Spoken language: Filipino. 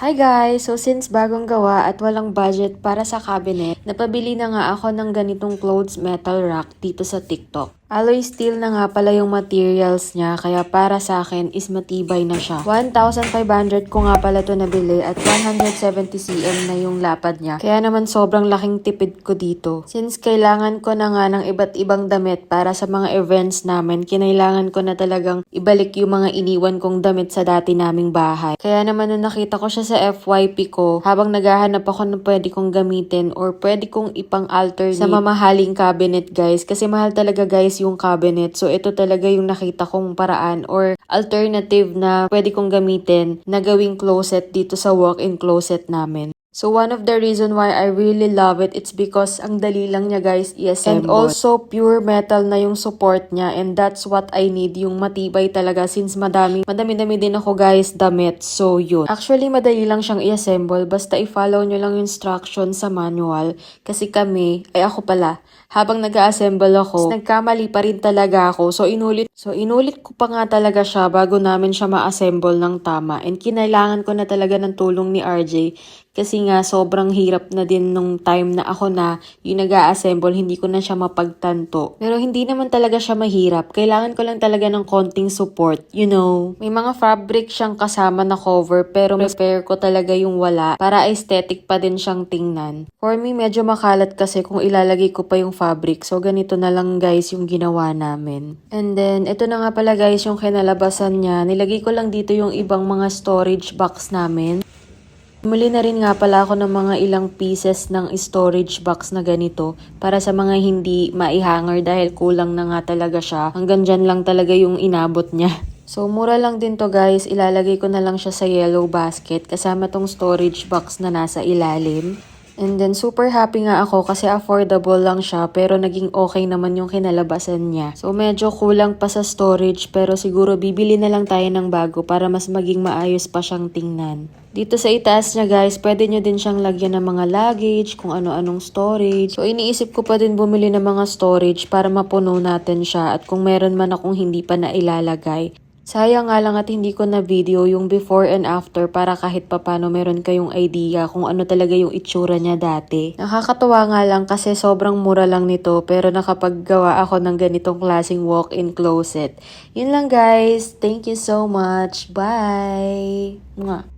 Hi guys! So since bagong gawa at walang budget para sa cabinet, napabili na nga ako ng ganitong clothes metal rack dito sa TikTok. Alloy steel na nga pala yung materials niya, kaya para sa akin is matibay na siya. 1,500 ko nga pala to nabili at 170 cm na yung lapad niya. Kaya naman sobrang laking tipid ko dito. Since kailangan ko na nga ng iba't ibang damit para sa mga events namin, kinailangan ko na talagang ibalik yung mga iniwan kong damit sa dati naming bahay. Kaya naman nung nakita ko siya sa FYP ko, habang naghahanap ako ng pwede kong gamitin or pwede kong ipang-alternate sa mamahaling cabinet guys. Kasi mahal talaga guys yung cabinet. So ito talaga yung nakita kong paraan or alternative na pwede kong gamitin na gawing closet dito sa walk-in closet namin. So one of the reason why I really love it, it's because ang dali lang niya guys i-assemble. And also pure metal na yung support niya, and that's what I need, yung matibay talaga since madami din ako guys damit. So yun. Actually madali lang siyang i-assemble, basta i-follow nyo lang yung instruction sa manual. Kasi ako pala, habang nag-assemble ako, nagkamali pa rin talaga ako. So inulit ko pa nga talaga siya bago namin siya ma-assemble ng tama. And kinailangan ko na talaga ng tulong ni RJ. Kasi nga sobrang hirap na din nung time na ako na yung nag-a-assemble, hindi ko na siya mapagtanto. Pero hindi naman talaga siya mahirap. Kailangan ko lang talaga ng konting support. You know, may mga fabric siyang kasama na cover pero prepare ko talaga yung wala para aesthetic pa din siyang tingnan. For me, medyo makalat kasi kung ilalagay ko pa yung fabric. So ganito na lang guys yung ginawa namin. And then, ito na nga pala guys yung kinalabasan niya. Nilagay ko lang dito yung ibang mga storage box namin. Muli na rin nga pala ako ng mga ilang pieces ng storage box na ganito para sa mga hindi maihanger dahil kulang na nga talaga siya. Hanggang dyan lang talaga yung inabot niya. So, mura lang din to guys. Ilalagay ko na lang siya sa yellow basket kasama tong storage box na nasa ilalim. And then, super happy nga ako kasi affordable lang siya pero naging okay naman yung kinalabasan niya. So, medyo kulang pa sa storage pero siguro bibili na lang tayo ng bago para mas maging maayos pa siyang tingnan. Dito sa itaas niya guys, pwede nyo din siyang lagyan ng mga luggage, kung ano-anong storage. So, iniisip ko pa din bumili ng mga storage para mapuno natin siya at kung meron man akong hindi pa na ilalagay. Sayang nga lang at hindi ko na video yung before and after para kahit papano meron kayong idea kung ano talaga yung itsura niya dati. Nakakatuwa nga lang kasi sobrang mura lang nito pero nakapaggawa ako ng ganitong klaseng walk-in closet. Yun lang guys. Thank you so much. Bye! Mwah.